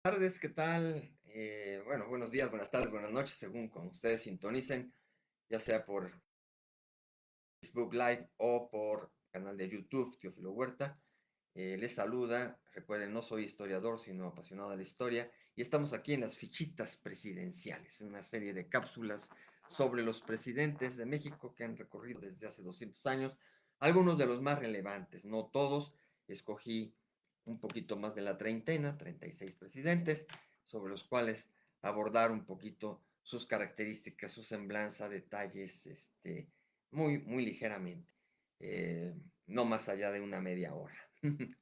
Tardes, ¿qué tal? Bueno, buenos días, buenas tardes, buenas noches, según como ustedes sintonicen, ya sea por Facebook Live o por canal de YouTube, Teófilo Huerta. Les saluda, recuerden, no soy historiador, sino apasionado de la historia, y estamos aquí en las fichitas presidenciales, una serie de cápsulas sobre los presidentes de México que han recorrido desde hace 200 años, algunos de los más relevantes, no todos, escogí un poquito más de la treintena, 36 presidentes, sobre los cuales abordar un poquito sus características, su semblanza, detalles, muy ligeramente, eh, no más allá de una media hora,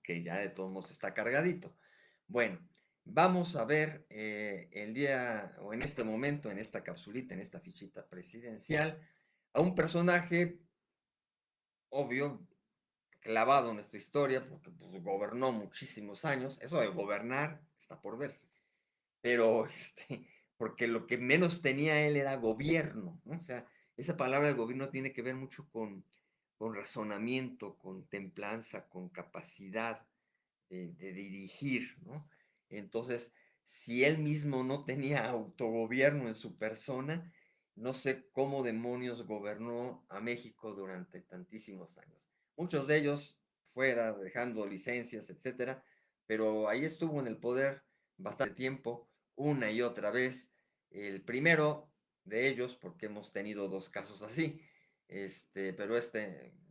que ya de todos modos está cargadito. Bueno, vamos a ver el día, o en este momento, en esta capsulita, en esta fichita presidencial, a un personaje obvio, clavado en nuestra historia, porque pues, gobernó muchísimos años. Eso de gobernar está por verse. Pero, porque lo que menos tenía él era gobierno, ¿no? O sea, esa palabra de gobierno tiene que ver mucho con razonamiento, con templanza, con capacidad de dirigir, ¿no? Entonces, si él mismo no tenía autogobierno en su persona, no sé cómo demonios gobernó a México durante tantísimos años. Muchos de ellos fuera, dejando licencias, etcétera, pero ahí estuvo en el poder bastante tiempo, una y otra vez. El primero de ellos, porque hemos tenido dos casos así, pero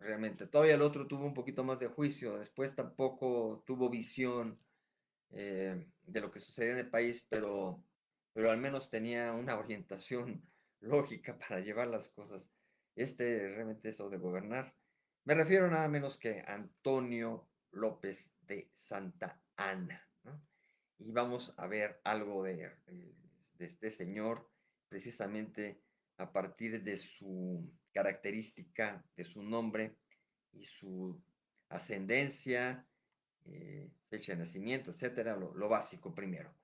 realmente, todavía el otro tuvo un poquito más de juicio, después tampoco tuvo visión de lo que sucedía en el país, pero al menos tenía una orientación lógica para llevar las cosas. Realmente eso de gobernar, me refiero nada menos que a Antonio López de Santa Anna, ¿no? Y vamos a ver algo de este señor, precisamente a partir de su característica, de su nombre y su ascendencia, fecha de nacimiento, etcétera, lo básico primero.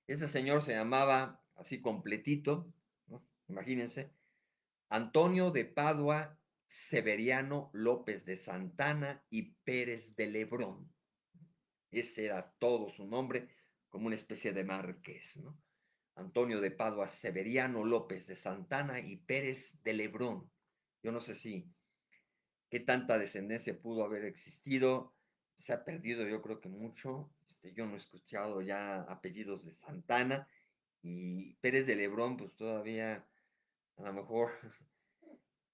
Ese señor se llamaba, así completito, ¿no? Imagínense, Antonio de Padua Severiano López de Santana y Pérez de Lebrón. Ese era todo su nombre, como una especie de marqués, ¿no? Antonio de Padua Severiano López de Santana y Pérez de Lebrón. Yo no sé si qué tanta descendencia pudo haber existido. Se ha perdido, yo creo que mucho. Yo no he escuchado ya apellidos de Santana y Pérez de Lebrón, pues todavía a lo mejor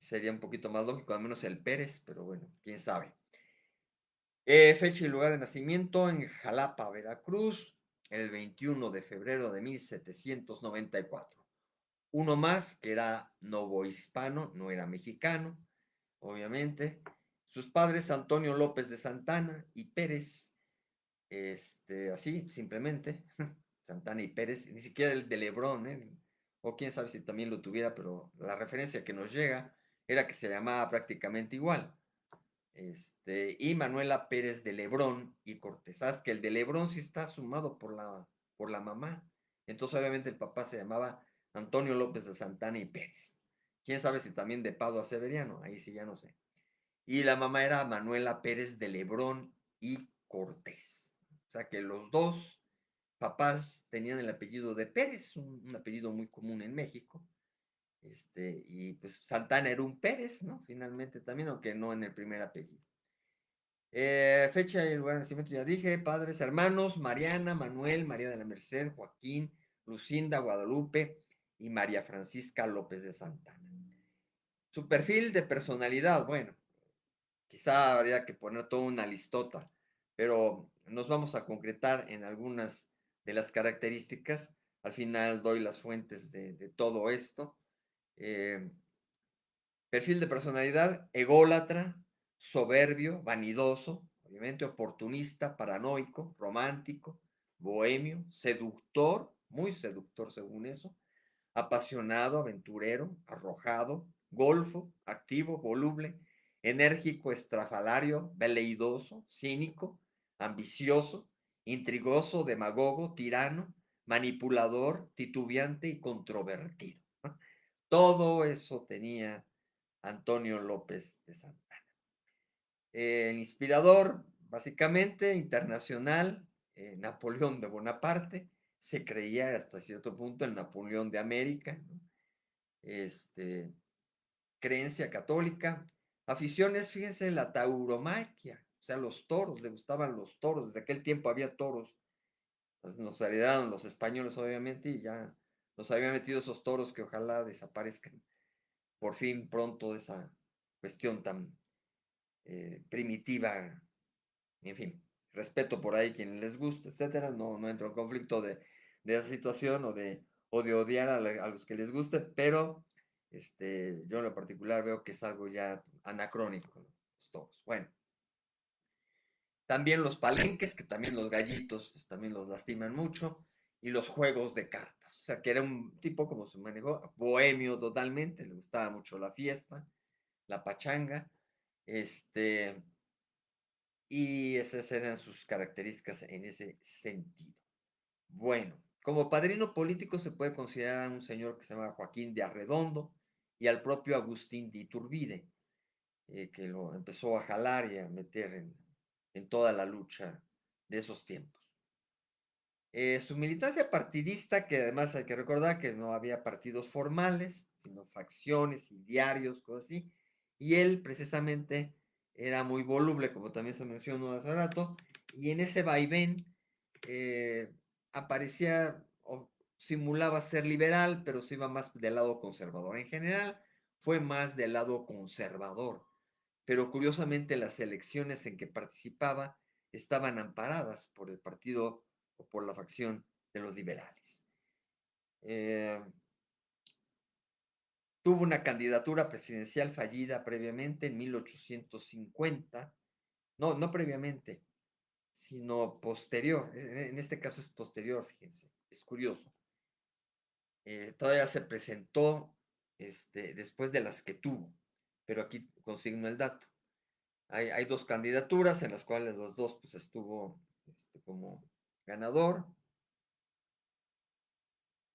sería un poquito más lógico, al menos el Pérez, pero bueno, quién sabe. Fecha y lugar de nacimiento en Jalapa, Veracruz, el 21 de febrero de 1794. Uno más que era novohispano, no era mexicano, obviamente. Sus padres, Antonio López de Santana y Pérez, así, simplemente, Santana y Pérez, ni siquiera el de Lebrón, o quién sabe si también lo tuviera, pero la referencia que nos llega era que se llamaba prácticamente igual. Y Manuela Pérez de Lebrón y Cortesás, que el de Lebrón sí está sumado por la mamá. Entonces, obviamente, el papá se llamaba Antonio López de Santana y Pérez. Quién sabe si también de Padua Severiano, ahí sí ya no sé. Y la mamá era Manuela Pérez de Lebrón y Cortés. O sea que los dos papás tenían el apellido de Pérez, un apellido muy común en México. Y pues Santana era un Pérez, ¿no? Finalmente también, aunque no en el primer apellido. Fecha y lugar de nacimiento, ya dije, padres, hermanos, Mariana, Manuel, María de la Merced, Joaquín, Lucinda, Guadalupe y María Francisca López de Santana. Su perfil de personalidad, bueno, quizá habría que poner toda una listota, pero nos vamos a concretar en algunas de las características. Al final doy las fuentes de todo esto. Eh, Perfil de personalidad, ególatra, soberbio, vanidoso, obviamente oportunista, paranoico, romántico, bohemio, seductor, muy seductor según eso, apasionado, aventurero, arrojado, golfo, activo, voluble, enérgico, estrafalario, veleidoso, cínico, ambicioso, intrigoso, demagogo, tirano, manipulador, titubeante y controvertido. Todo eso tenía Antonio López de Santana. El inspirador, básicamente, internacional, Napoleón de Bonaparte, se creía hasta cierto punto el Napoleón de América, ¿no? Creencia católica, aficiones, fíjense, la tauromaquia, o sea, los toros, le gustaban los toros, desde aquel tiempo había toros, pues nos heredaron los españoles obviamente y ya nos habían metido esos toros que ojalá desaparezcan por fin pronto de esa cuestión tan primitiva, en fin, respeto por ahí quien les guste, etcétera, no entro en conflicto de esa situación o de odiar a los que les guste, pero yo en lo particular veo que es algo ya anacrónico, ¿no? Los toros. Bueno, también los palenques, que también los gallitos, pues también los lastiman mucho, y los juegos de cartas, o sea, que era un tipo como se manejó, bohemio totalmente, le gustaba mucho la fiesta, la pachanga, este, y esas eran sus características en ese sentido. Bueno, como padrino político se puede considerar a un señor que se llama Joaquín de Arredondo y al propio Agustín de Iturbide, que lo empezó a jalar y a meter en toda la lucha de esos tiempos. Su militancia partidista, que además hay que recordar que no había partidos formales, sino facciones y diarios, cosas así, y él precisamente era muy voluble, como también se mencionó hace rato, y en ese vaivén eh, aparecía o simulaba ser liberal, pero se iba más del lado conservador. En general, fue más del lado conservador, pero curiosamente las elecciones en que participaba estaban amparadas por el partido o por la facción de los liberales. Eh, Tuvo una candidatura presidencial fallida previamente en 1850, no previamente, sino posterior, en este caso es posterior, fíjense, es curioso. Todavía se presentó después de las que tuvo, pero aquí consigno el dato. Hay dos candidaturas en las cuales los dos pues estuvo como ganador.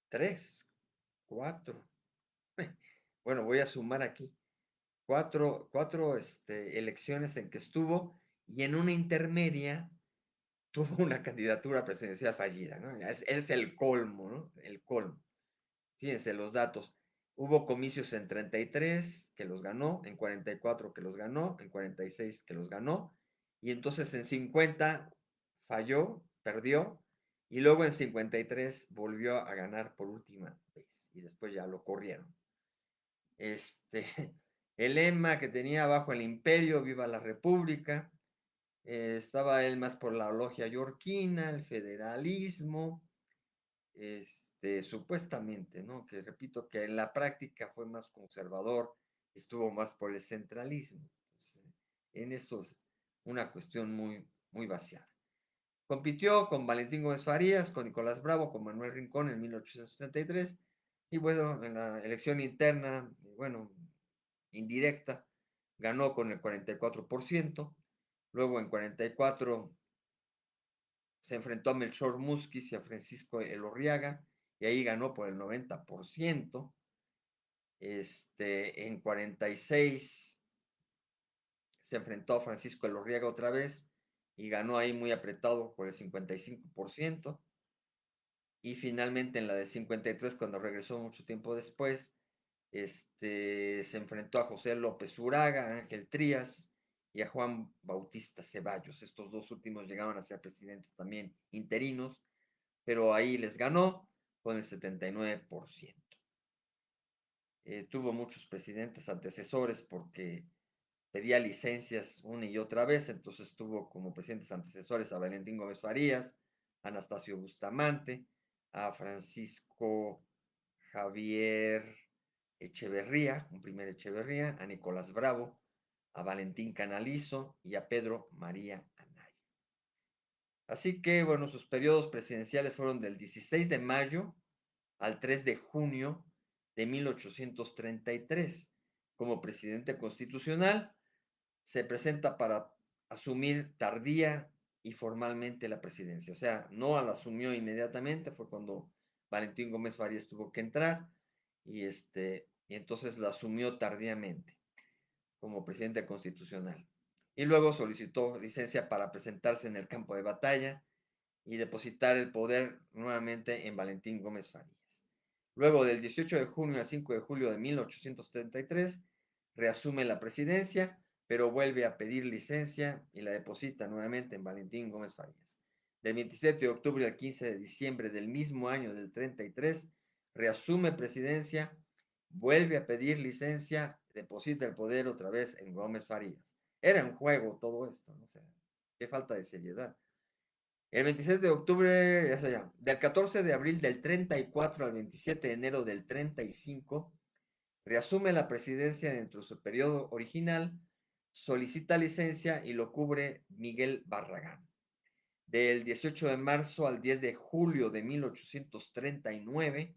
Tres, cuatro. Bueno, voy a sumar aquí. Cuatro elecciones en que estuvo y en una intermedia tuvo una candidatura presidencial fallida, ¿no? Es el colmo, ¿no? El colmo. Fíjense los datos. Hubo comicios en 33 que los ganó, en 44 que los ganó, en 46 que los ganó, y entonces en 50 falló, perdió, y luego en 53 volvió a ganar por última vez, y después ya lo corrieron. El lema que tenía bajo el imperio, viva la república, estaba él más por la logia yorquina, el federalismo, supuestamente, ¿no? Que repito que en la práctica fue más conservador, estuvo más por el centralismo. Entonces, en eso es una cuestión muy, muy vaciada. Compitió con Valentín Gómez Farías, con Nicolás Bravo, con Manuel Rincón en 1873, y bueno, en la elección interna, bueno, indirecta, ganó con el 44%, luego en 44 se enfrentó a Melchor Musquiz y a Francisco Elorriaga, y ahí ganó por el 90%. En 46 se enfrentó a Francisco Elorriaga otra vez y ganó ahí muy apretado por el 55%. Y finalmente en la de 53, cuando regresó mucho tiempo después, se enfrentó a José López Uraga, a Ángel Trías y a Juan Bautista Ceballos. Estos dos últimos llegaron a ser presidentes también interinos, pero ahí les ganó con el 79%. Tuvo muchos presidentes antecesores porque pedía licencias una y otra vez, entonces tuvo como presidentes antecesores a Valentín Gómez Farías, a Anastasio Bustamante, a Francisco Javier Echeverría, un primer Echeverría, a Nicolás Bravo, a Valentín Canalizo y a Pedro María Anaya. Así que, bueno, sus periodos presidenciales fueron del 16 de mayo al 3 de junio de 1833. Como presidente constitucional, se presenta para asumir tardía y formalmente la presidencia. O sea, no la asumió inmediatamente, fue cuando Valentín Gómez Farías tuvo que entrar y entonces la asumió tardíamente como presidente constitucional. Y luego solicitó licencia para presentarse en el campo de batalla y depositar el poder nuevamente en Valentín Gómez Farías. Luego del 18 de junio al 5 de julio de 1833, reasume la presidencia, pero vuelve a pedir licencia y la deposita nuevamente en Valentín Gómez Farías. Del 27 de octubre al 15 de diciembre del mismo año del 33, reasume presidencia, vuelve a pedir licencia, deposita el poder otra vez en Gómez Farías. Era un juego todo esto, ¿no? O sea, qué falta de seriedad. El 27 de octubre, ya sea, del 14 de abril del 34 al 27 de enero del 35, reasume la presidencia dentro de su periodo original, solicita licencia y lo cubre Miguel Barragán. Del 18 de marzo al 10 de julio de 1839,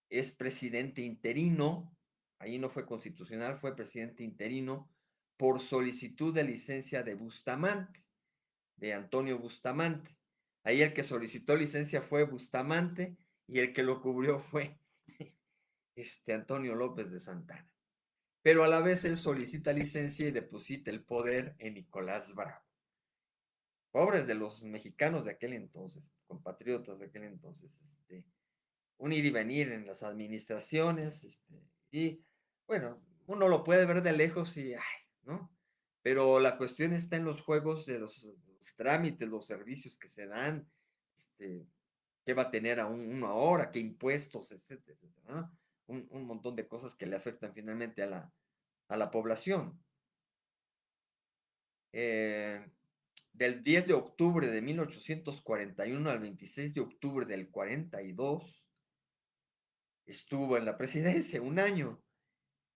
es presidente interino, ahí no fue constitucional, fue presidente interino por solicitud de licencia de Bustamante, de Antonio Bustamante. Ahí el que solicitó licencia fue Bustamante y el que lo cubrió fue Antonio López de Santana. Pero a la vez él solicita licencia y deposita el poder en Nicolás Bravo. Pobres de los mexicanos de aquel entonces, compatriotas de aquel entonces, un ir y venir en las administraciones, y bueno, uno lo puede ver de lejos y, ay, ¿no? Pero la cuestión está en los juegos de los trámites, los servicios que se dan, qué va a tener uno ahora, qué impuestos, etcétera, etcétera, ¿no? Un montón de cosas que le afectan finalmente a la población. Del 10 de octubre de 1841 al 26 de octubre del 42, estuvo en la presidencia un año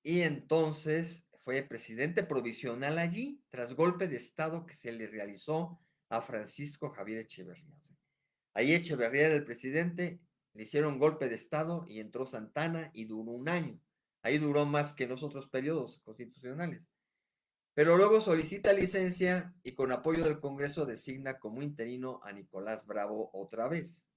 y entonces fue presidente provisional allí tras golpe de estado que se le realizó a Francisco Javier Echeverría. O sea, ahí Echeverría era el presidente, le hicieron golpe de estado y entró Santana y duró un año. Ahí duró más que en los otros periodos constitucionales. Pero luego solicita licencia y con apoyo del Congreso designa como interino a Nicolás Bravo otra vez.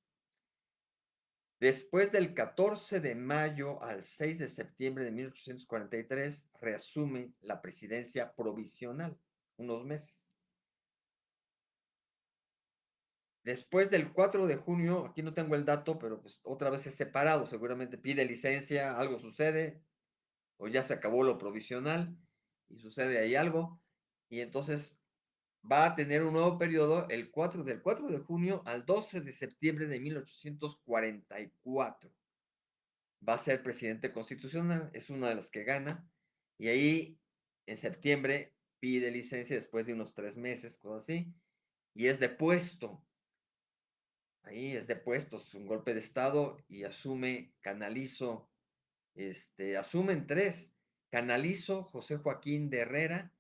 Después del 14 de mayo al 6 de septiembre de 1843, reasume la presidencia provisional, unos meses. Después del 4 de junio, aquí no tengo el dato, pero pues otra vez es separado, seguramente pide licencia, algo sucede, o ya se acabó lo provisional y sucede ahí algo, y entonces va a tener un nuevo periodo del 4 de junio al 12 de septiembre de 1844. Va a ser presidente constitucional, es una de las que gana, y ahí en septiembre pide licencia después de unos 3 meses, cosas así, y es depuesto. Ahí es depuesto, es un golpe de estado y asume Canalizo, asumen tres, Canalizo, José Joaquín de Herrera,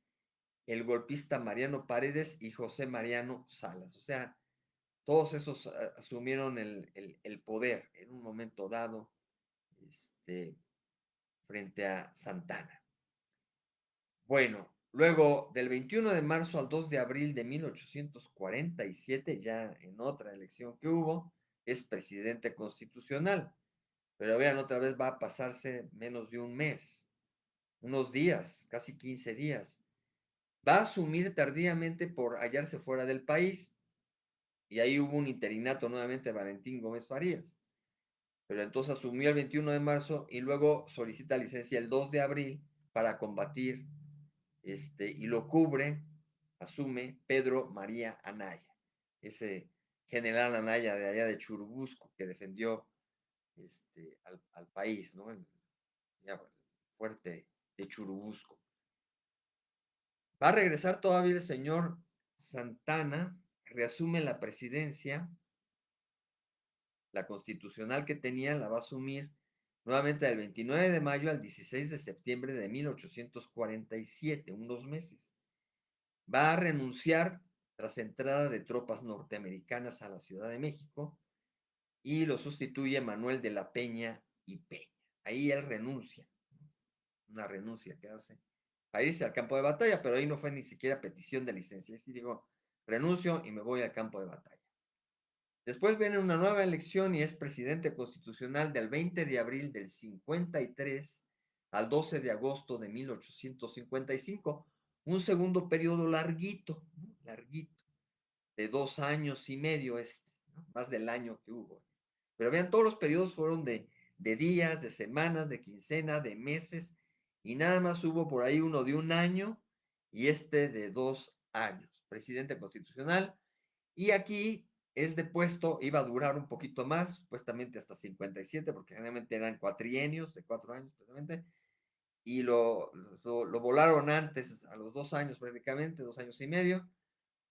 el golpista Mariano Paredes y José Mariano Salas. O sea, todos esos asumieron el poder en un momento dado, frente a Santana. Bueno, luego del 21 de marzo al 2 de abril de 1847, ya en otra elección que hubo, es presidente constitucional. Pero vean, otra vez va a pasarse menos de un mes, unos días, casi 15 días. Va a asumir tardíamente por hallarse fuera del país y ahí hubo un interinato nuevamente de Valentín Gómez Farías. Pero entonces asumió el 21 de marzo y luego solicita licencia el 2 de abril para combatir, y lo cubre, asume Pedro María Anaya, ese general Anaya de allá de Churubusco que defendió al país, ¿no? Ya, fuerte de Churubusco. Va a regresar todavía el señor Santana, reasume la presidencia, la constitucional que tenía la va a asumir nuevamente del 29 de mayo al 16 de septiembre de 1847, unos meses. Va a renunciar tras entrada de tropas norteamericanas a la Ciudad de México y lo sustituye Manuel de la Peña y Peña. Ahí él renuncia, una renuncia que hace para irse al campo de batalla, pero ahí no fue ni siquiera petición de licencia. Así digo, renuncio y me voy al campo de batalla. Después viene una nueva elección y es presidente constitucional del 20 de abril del 53 al 12 de agosto de 1855. Un segundo periodo larguito, larguito, de 2 años y medio ¿no? Más del año que hubo. Pero vean, todos los periodos fueron de días, de semanas, de quincena, de meses, y nada más hubo por ahí uno de un año y este de 2 años. Presidente constitucional, y aquí es depuesto, iba a durar un poquito más, supuestamente hasta 57, porque generalmente eran cuatrienios de 4 años, precisamente, y lo volaron antes, a los 2 años prácticamente, 2 años y medio,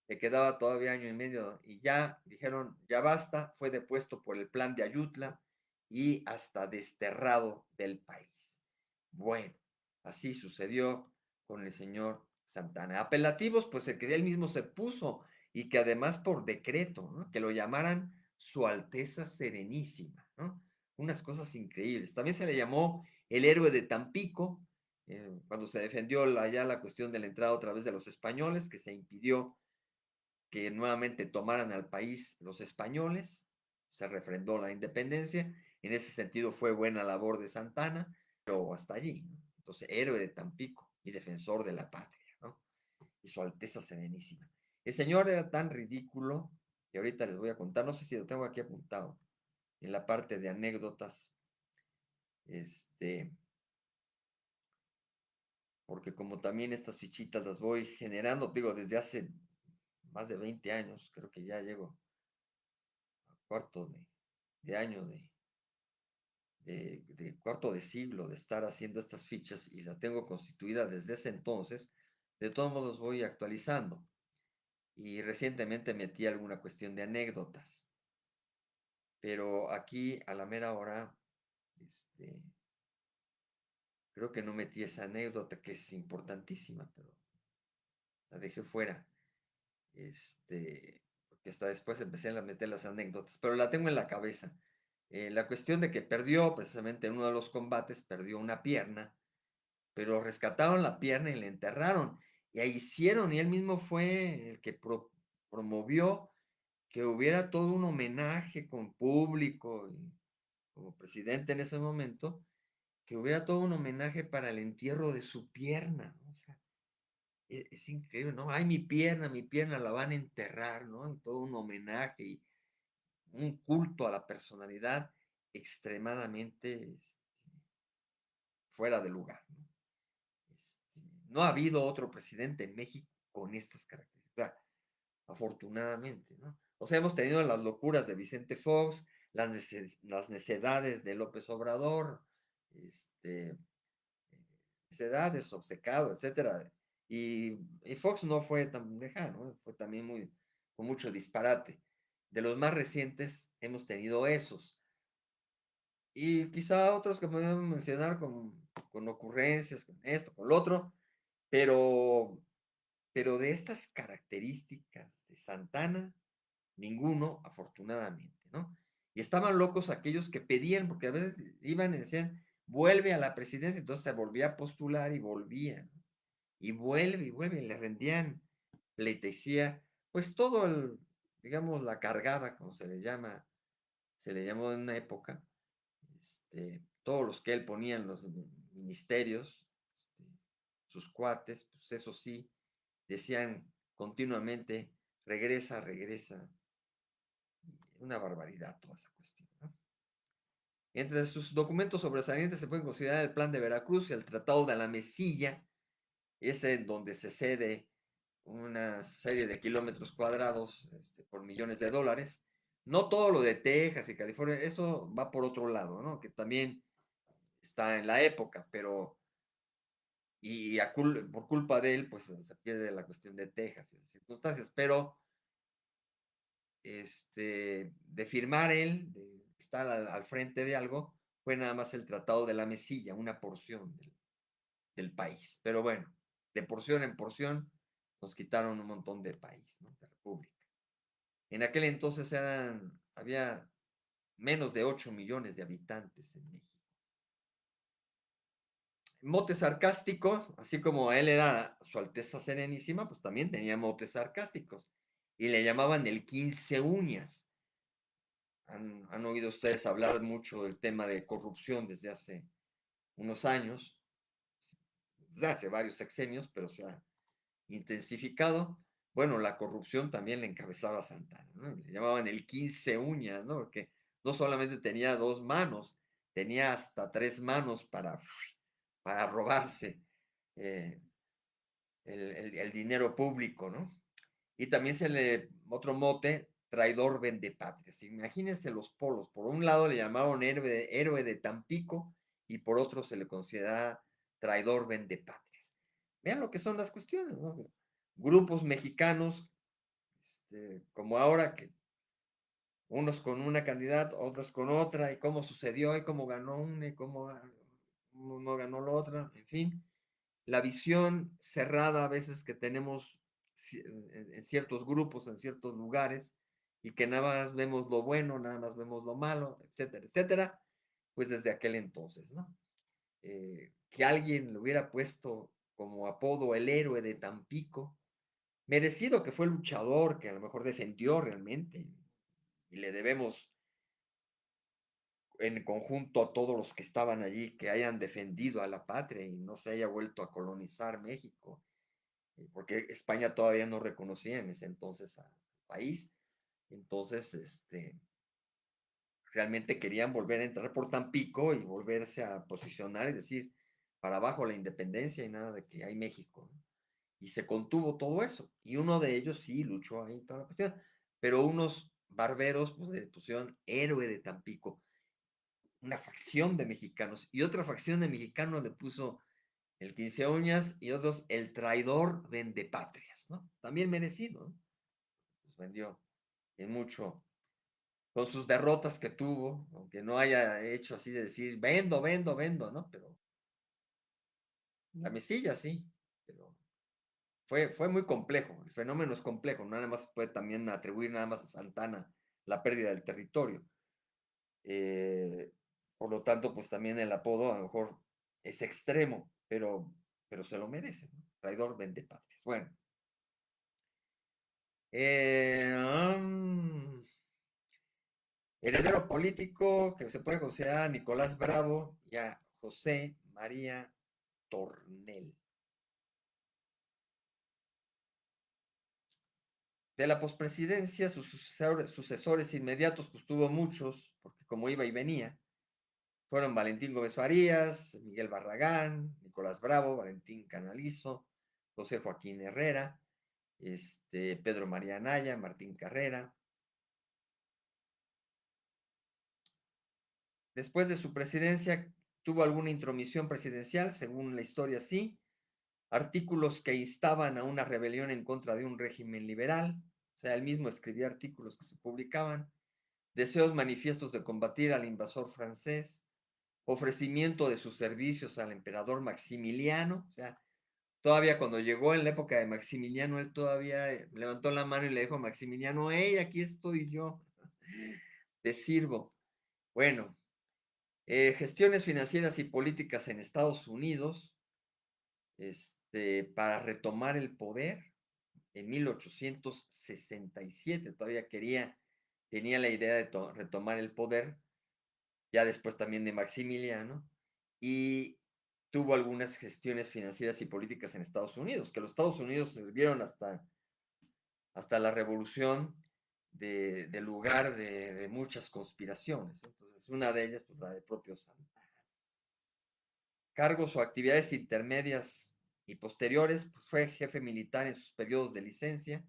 le quedaba todavía año y medio y ya dijeron, ya basta, fue depuesto por el plan de Ayutla y hasta desterrado del país. Bueno, así sucedió con el señor Santana. Apelativos, pues el que él mismo se puso y que además por decreto, ¿no? Que lo llamaran Su Alteza Serenísima, ¿no? Unas cosas increíbles. También se le llamó el héroe de Tampico, cuando se defendió allá la cuestión de la entrada otra vez de los españoles, que se impidió que nuevamente tomaran al país los españoles, se refrendó la independencia, en ese sentido fue buena labor de Santana, pero hasta allí, ¿no? Entonces, héroe de Tampico y defensor de la patria, ¿no? Y su Alteza Serenísima. El señor era tan ridículo que ahorita les voy a contar, no sé si lo tengo aquí apuntado, en la parte de anécdotas, este, porque como también estas fichitas las voy generando, digo, desde hace más de 20 años, creo que ya llego a cuarto de año de cuarto de siglo de estar haciendo estas fichas y la tengo constituida desde ese entonces, de todos modos voy actualizando. Y recientemente metí alguna cuestión de anécdotas, pero aquí a la mera hora, este, creo que no metí esa anécdota que es importantísima, pero la dejé fuera. Porque hasta después empecé a meter las anécdotas, pero la tengo en la cabeza. La cuestión de que perdió, precisamente en uno de los combates, perdió una pierna, pero rescataron la pierna y la enterraron. Y ahí hicieron, y él mismo fue el que promovió que hubiera todo un homenaje con público, y como presidente en ese momento, que hubiera todo un homenaje para el entierro de su pierna, ¿no? O sea, es increíble, ¿no? Ay, mi pierna la van a enterrar, ¿no? Y todo un homenaje y un culto a la personalidad extremadamente fuera de lugar, ¿no? No ha habido otro presidente en México con estas características, afortunadamente, ¿no? O sea, hemos tenido las locuras de Vicente Fox, las necedades de López Obrador, este, necedades, obcecado, etcétera. Y Fox no fue tan lejano, ¿no? Fue también con mucho disparate. De los más recientes hemos tenido esos. Y quizá otros que podemos mencionar con ocurrencias, con esto, con lo otro, pero de estas características de Santana, ninguno, afortunadamente, ¿no? Y estaban locos aquellos que pedían, porque a veces iban y decían, vuelve a la presidencia, entonces se volvía a postular y volvía, ¿no? Y vuelve, y le rendían pleitesía, pues todo digamos, la cargada, como se le llamó en una época, todos los que él ponía en los ministerios, sus cuates, pues eso sí, decían continuamente, regresa, regresa. Una barbaridad toda esa cuestión, ¿no? Entre sus documentos sobresalientes se pueden considerar el Plan de Veracruz y el Tratado de la Mesilla, ese en donde se cede una serie de kilómetros cuadrados por millones de dólares. No todo lo de Texas y California, eso va por otro lado, ¿no? Que también está en la época, pero por culpa de él, pues se pierde la cuestión de Texas y las circunstancias, pero de firmar él, de estar al frente de algo, fue nada más el Tratado de la Mesilla, una porción del país. Pero bueno, de porción en porción nos quitaron un montón de país, ¿no? De república. En aquel entonces había menos de 8 millones de habitantes en México. Mote sarcástico, así como él era Su Alteza Serenísima, pues también tenía motes sarcásticos. Y le llamaban el 15 uñas. Han oído ustedes hablar mucho del tema de corrupción desde hace unos años, desde hace varios sexenios, pero se ha intensificado. Bueno, la corrupción también le encabezaba Santana, ¿no? Le llamaban el 15 uñas, ¿no? Porque no solamente tenía dos manos, tenía hasta tres manos para robarse eh, el dinero público, ¿no? Y también otro mote, traidor vendepatrias. Imagínense los polos. Por un lado le llamaban héroe de Tampico y por otro se le consideraba traidor vendepatrias. Vean lo que son las cuestiones, ¿no? Grupos mexicanos, como ahora, que unos con una candidata, otros con otra, y cómo sucedió, y cómo ganó una, y cómo no ganó la otra, en fin. La visión cerrada a veces que tenemos en ciertos grupos, en ciertos lugares, y que nada más vemos lo bueno, nada más vemos lo malo, etcétera, etcétera, pues desde aquel entonces, ¿no? Que alguien le hubiera puesto como apodo el héroe de Tampico, merecido, que fue luchador, que a lo mejor defendió realmente, y le debemos en conjunto a todos los que estaban allí, que hayan defendido a la patria y no se haya vuelto a colonizar México, porque España todavía no reconocía en ese entonces al país. Entonces, realmente querían volver a entrar por Tampico y volverse a posicionar y decir, para abajo la independencia y nada de que hay México, ¿no? Y se contuvo todo eso. Y uno de ellos sí luchó ahí toda la cuestión, pero unos barberos pues, le pusieron héroe de Tampico, una facción de mexicanos, y otra facción de mexicanos le puso el 15 uñas y otros el traidor vendepatrias, ¿no? También merecido, ¿no? Pues vendió en mucho con sus derrotas que tuvo, aunque no haya hecho así de decir vendo, vendo, vendo, ¿no? Pero la mesilla sí, pero fue muy complejo, el fenómeno es complejo, no nada más se puede también atribuir nada más a Santana la pérdida del territorio. Eh, por lo tanto, pues también el apodo a lo mejor es extremo, pero se lo merece, ¿no? Traidor vendepatrias. Bueno, heredero político que se puede considerar a Nicolás Bravo y a José María Tornel. De la pospresidencia, sus sucesores inmediatos, pues tuvo muchos, porque como iba y venía, fueron Valentín Gómez Farías, Miguel Barragán, Nicolás Bravo, Valentín Canalizo, José Joaquín Herrera, Pedro María Anaya, Martín Carrera. Después de su presidencia, tuvo alguna intromisión presidencial, según la historia sí, artículos que instaban a una rebelión en contra de un régimen liberal, o sea, él mismo escribía artículos que se publicaban, deseos manifiestos de combatir al invasor francés, ofrecimiento de sus servicios al emperador Maximiliano, o sea, todavía cuando llegó en la época de Maximiliano, él todavía levantó la mano y le dijo a Maximiliano, hey, aquí estoy yo, te sirvo. Bueno, gestiones financieras y políticas en Estados Unidos, para retomar el poder en 1867, todavía tenía la idea de retomar el poder, ya después también de Maximiliano, y tuvo algunas gestiones financieras y políticas en Estados Unidos, que los Estados Unidos sirvieron hasta la revolución de lugar de muchas conspiraciones. Entonces, una de ellas, pues la de propio Santana. Cargos o actividades intermedias y posteriores, pues fue jefe militar en sus periodos de licencia,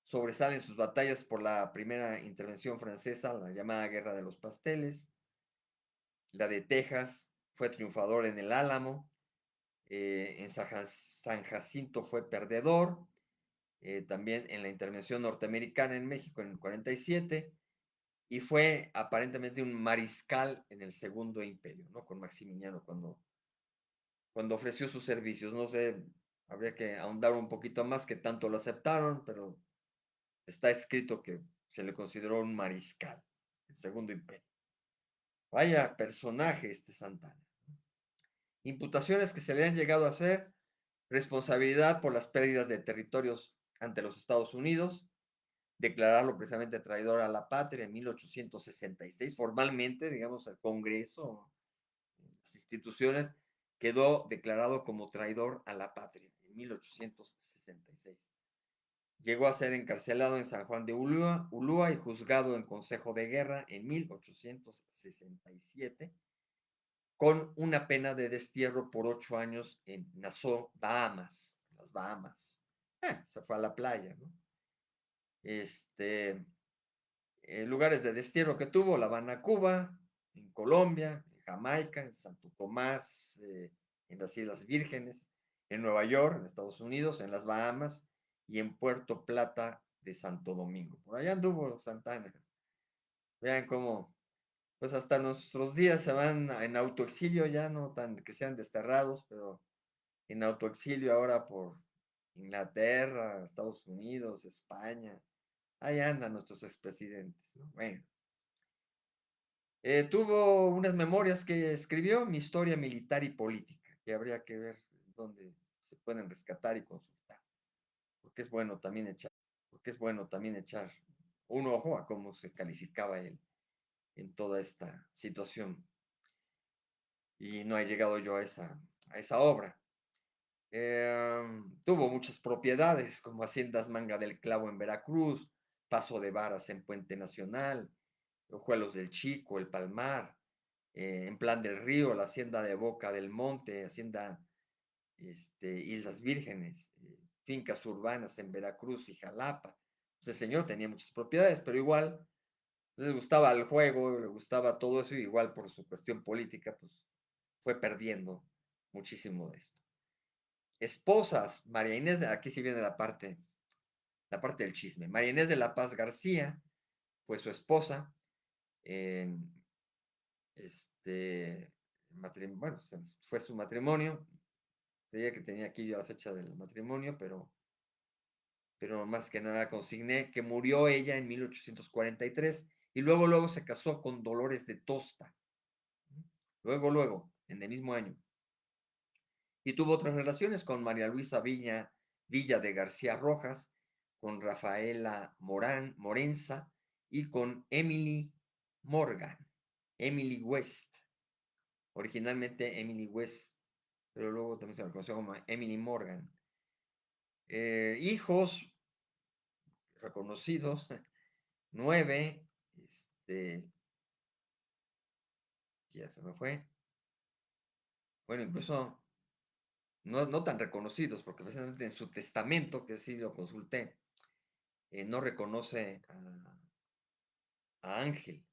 sobresalen sus batallas por la primera intervención francesa, la llamada Guerra de los Pasteles, la de Texas, fue triunfador en el Álamo, en San Jacinto fue perdedor, también en la intervención norteamericana en México en el 47, y fue aparentemente un mariscal en el Segundo Imperio, ¿no? Con Maximiliano cuando ofreció sus servicios. No sé, habría que ahondar un poquito más que tanto lo aceptaron, pero está escrito que se le consideró un mariscal, el Segundo Imperio. Vaya personaje este Santana. Imputaciones que se le han llegado a hacer: responsabilidad por las pérdidas de territorios ante los Estados Unidos, declararlo precisamente traidor a la patria en 1866, formalmente, digamos, el Congreso, las instituciones, quedó declarado como traidor a la patria en 1866. Llegó a ser encarcelado en San Juan de Ulúa y juzgado en Consejo de Guerra en 1867, con una pena de destierro por 8 años en Nassau, Bahamas, las Bahamas. Se fue a la playa, ¿no? Lugares de destierro que tuvo: La Habana, Cuba, en Colombia, en Jamaica, en Santo Tomás, en las Islas Vírgenes, en Nueva York, en Estados Unidos, en las Bahamas y en Puerto Plata de Santo Domingo. Por allá anduvo Santana. Vean cómo, pues hasta nuestros días se van en autoexilio, ya no tan que sean desterrados, pero en autoexilio ahora por Inglaterra, Estados Unidos, España. Ahí andan nuestros expresidentes, ¿no? Bueno. Tuvo unas memorias que escribió, Mi historia militar y política, que habría que ver dónde se pueden rescatar y consultar, porque es bueno también echar un ojo a cómo se calificaba él en toda esta situación. Y no he llegado yo a esa obra. Tuvo muchas propiedades, como Haciendas Manga del Clavo en Veracruz, Paso de Varas en Puente Nacional, Ojuelos del Chico, El Palmar, en Plan del Río, la Hacienda de Boca del Monte, Hacienda Islas Vírgenes, fincas urbanas en Veracruz y Jalapa. Pues el señor tenía muchas propiedades, pero igual le gustaba el juego, le gustaba todo eso, y igual por su cuestión política, pues fue perdiendo muchísimo de esto. Esposas: María Inés, aquí sí viene la parte del chisme. María Inés de la Paz García fue su esposa. En bueno, fue su matrimonio. Diría que tenía aquí yo la fecha del matrimonio, pero más que nada consigné que murió ella en 1843 y luego se casó con Dolores de Tosta. Luego, en el mismo año. Y tuvo otras relaciones con María Luisa Villa de García Rojas, con Rafaela Morenza y con Emily Morgan, Emily West. Originalmente Emily West, pero luego también se la conoció como Emily Morgan. Hijos reconocidos: 9, ya se me fue. Bueno, incluso no tan reconocidos, porque precisamente en su testamento, que sí lo consulté, no reconoce a Ángel.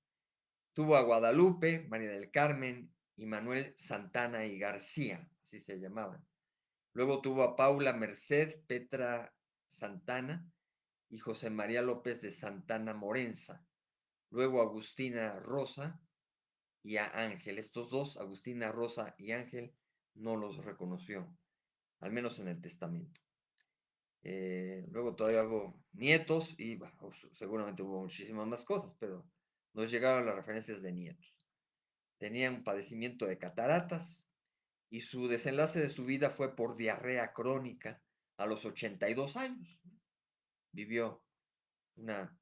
Tuvo a Guadalupe, María del Carmen y Manuel Santana y García, así se llamaban. Luego tuvo a Paula Merced Petra Santana y José María López de Santana Morenza. Luego Agustina Rosa y a Ángel. Estos dos, Agustina Rosa y Ángel, no los reconoció, al menos en el testamento. Luego todavía hago nietos y bueno, seguramente hubo muchísimas más cosas, pero nos llegaron las referencias de nietos. Tenía un padecimiento de cataratas y su desenlace de su vida fue por diarrea crónica a los 82 años. Vivió una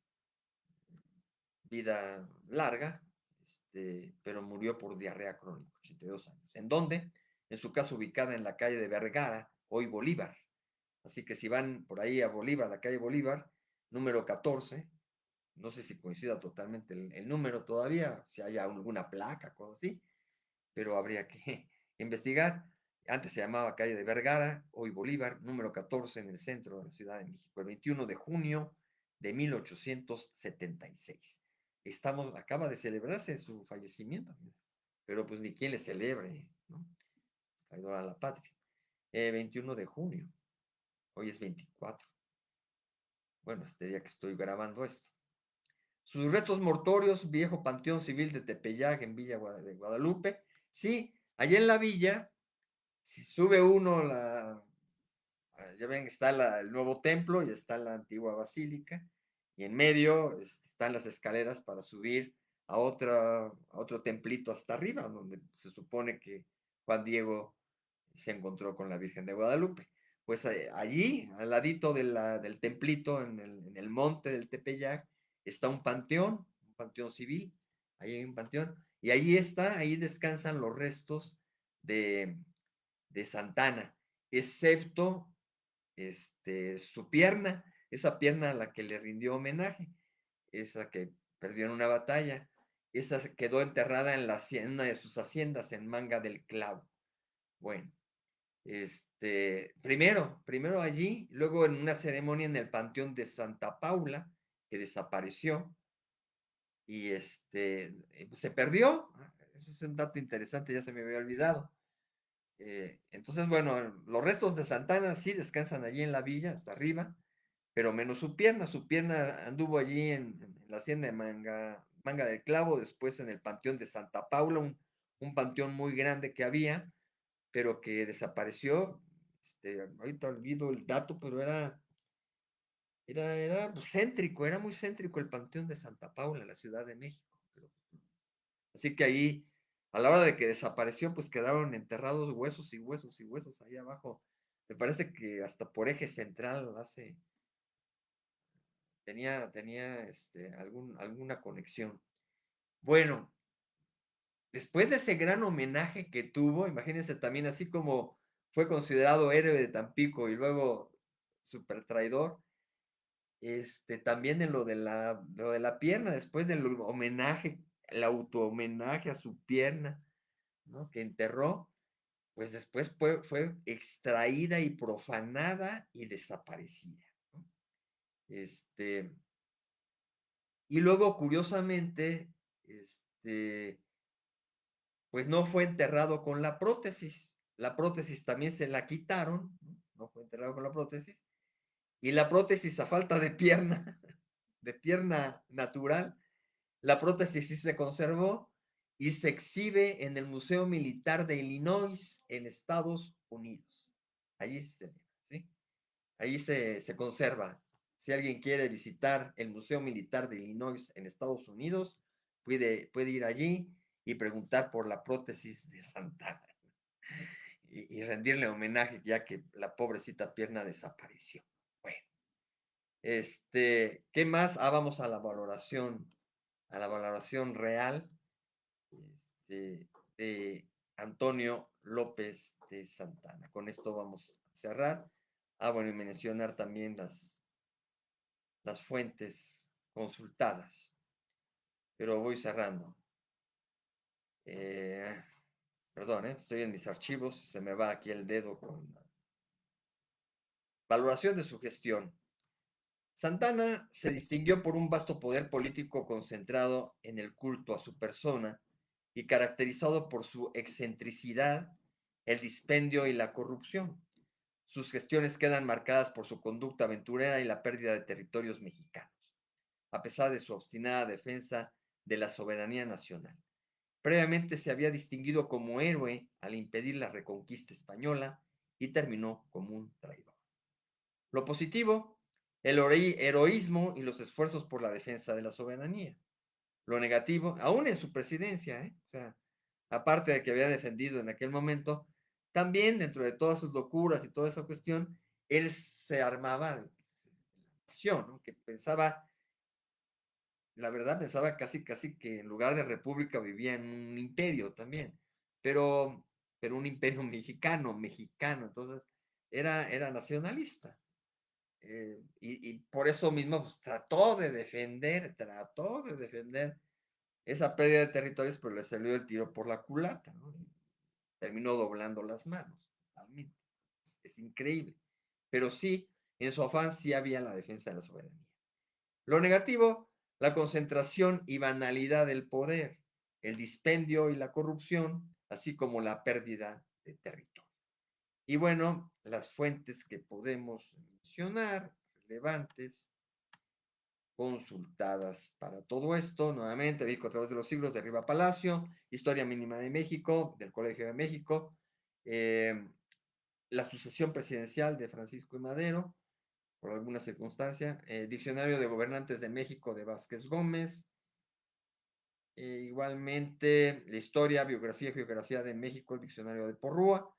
vida larga, pero murió por diarrea crónica, 82 años. ¿En dónde? En su casa ubicada en la calle de Vergara, hoy Bolívar. Así que si van por ahí a Bolívar, la calle Bolívar, número 14, no sé si coincida totalmente el número todavía, si hay alguna placa, cosas así, pero habría que investigar. Antes se llamaba calle de Vergara, hoy Bolívar, número 14, en el centro de la Ciudad de México, el 21 de junio de 1876. Acaba de celebrarse su fallecimiento, pero pues ni quien le celebre, ¿no? Traidor a la patria. 21 de junio, hoy es 24. Bueno, este día que estoy grabando esto. Sus restos mortorios: Viejo Panteón Civil de Tepeyac, en Villa de Guadalupe. Sí, allá en la villa, si sube uno, ya ven que está el nuevo templo y está la antigua basílica, y en medio están las escaleras para subir a otro templito hasta arriba, donde se supone que Juan Diego se encontró con la Virgen de Guadalupe. Pues allí, al ladito del templito, en el monte del Tepeyac, está un panteón civil. Ahí hay un panteón, y ahí descansan los restos de Santana, excepto su pierna. esa pierna a la que le rindió homenaje, esa que perdió en una batalla, esa quedó enterrada en una de sus haciendas en Manga del Clavo. Bueno, primero allí, luego en una ceremonia en el Panteón de Santa Paula, que desapareció, y pues, se perdió. Ese es un dato interesante, ya se me había olvidado. Entonces, bueno, los restos de Santana sí descansan allí en la villa, hasta arriba, pero menos su pierna anduvo allí en la hacienda de Manga del Clavo, después en el Panteón de Santa Paula, un panteón muy grande que había, pero que desapareció. Ahorita olvido el dato, pero era pues, céntrico, era muy céntrico el Panteón de Santa Paula, en la Ciudad de México. Así que ahí, a la hora de que desapareció, pues quedaron enterrados huesos y huesos y huesos ahí abajo. Me parece que hasta por eje central tenía alguna conexión. Bueno, después de ese gran homenaje que tuvo, imagínense también así como fue considerado héroe de Tampico y luego super traidor, también en lo de la pierna, después del homenaje, el auto-homenaje a su pierna, ¿no? Que enterró, pues después fue extraída y profanada y desaparecida, ¿no? Y luego, curiosamente, pues no fue enterrado con la prótesis. La prótesis también se la quitaron, no fue enterrado con la prótesis. Y la prótesis, a falta de pierna, de pierna natural, la prótesis sí se conservó y se exhibe en el Museo Militar de Illinois, en Estados Unidos. Allí ¿sí? Allí se conserva. Si alguien quiere visitar el Museo Militar de Illinois en Estados Unidos, puede ir allí y preguntar por la prótesis de Santana y rendirle homenaje, ya que la pobrecita pierna desapareció. Bueno, ¿qué más? Vamos a la valoración real, de Antonio López de Santana. Con esto vamos a cerrar. Bueno, y mencionar también las fuentes consultadas, pero voy cerrando. Perdón, estoy en mis archivos, se me va aquí el dedo con valoración de su gestión. Santana se distinguió por un vasto poder político concentrado en el culto a su persona y caracterizado por su excentricidad, el dispendio y la corrupción. Sus gestiones quedan marcadas por su conducta aventurera y la pérdida de territorios mexicanos, a pesar de su obstinada defensa de la soberanía nacional. Previamente se había distinguido como héroe al impedir la reconquista española y terminó como un traidor. Lo positivo, el heroísmo y los esfuerzos por la defensa de la soberanía. Lo negativo, aún en su presidencia, o sea, aparte de que había defendido en aquel momento, también dentro de todas sus locuras y toda esa cuestión, él se armaba de nación, ¿no? Que pensaba, la verdad, pensaba casi que en lugar de república vivía en un imperio también, pero, pero un imperio mexicano, entonces era nacionalista. Y por eso mismo pues, trató de defender esa pérdida de territorios, pero le salió el tiro por la culata, ¿no? Terminó doblando las manos, totalmente. Es increíble. Pero sí, en su afán sí había la defensa de la soberanía. Lo negativo, la concentración y banalidad del poder, el dispendio y la corrupción, así como la pérdida de territorio. Y bueno, las fuentes que podemos mencionar, relevantes, consultadas para todo esto, nuevamente, México a través de los siglos, de Riva Palacio, Historia Mínima de México, del Colegio de México, la sucesión presidencial de Francisco y Madero, por alguna circunstancia, Diccionario de Gobernantes de México de Vázquez Gómez, igualmente la Historia, Biografía y Geografía de México, el Diccionario de Porrúa,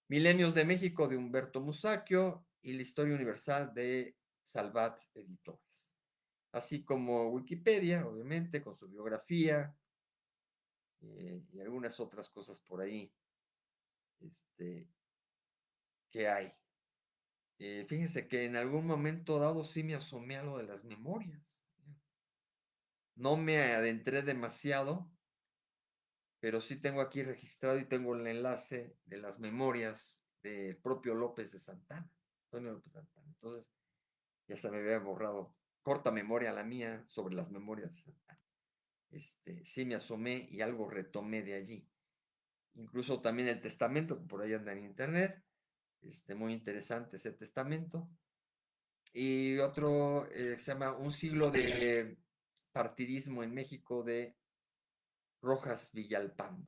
Milenios de México de Humberto Musacchio y la Historia Universal de Salvat Editores, así como Wikipedia, obviamente, con su biografía y algunas otras cosas por ahí que hay. Fíjense que en algún momento dado sí me asomé a lo de las memorias. No me adentré demasiado, pero sí tengo aquí registrado y tengo el enlace de las memorias del propio López de Santana, Antonio López Santana. Entonces, ya se me había borrado, corta memoria la mía sobre las memorias de Santana. Sí me asomé y algo retomé de allí. Incluso también el testamento, que por ahí anda en internet, muy interesante ese testamento. Y otro se llama Un siglo de partidismo en México de Rojas Villalpando.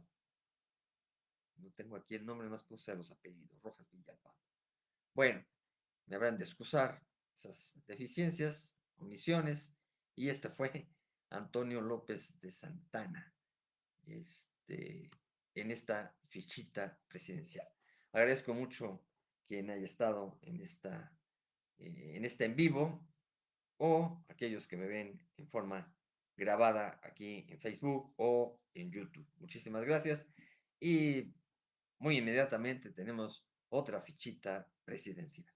No tengo aquí el nombre, más puse los apellidos, Rojas Villalpando. Bueno, me habrán de excusar esas deficiencias, omisiones, y este fue Antonio López de Santana, este, en esta fichita presidencial. Agradezco mucho quien haya estado en esta en vivo, o aquellos que me ven en forma grabada aquí en Facebook o en YouTube. Muchísimas gracias y muy inmediatamente tenemos otra fichita presidencial.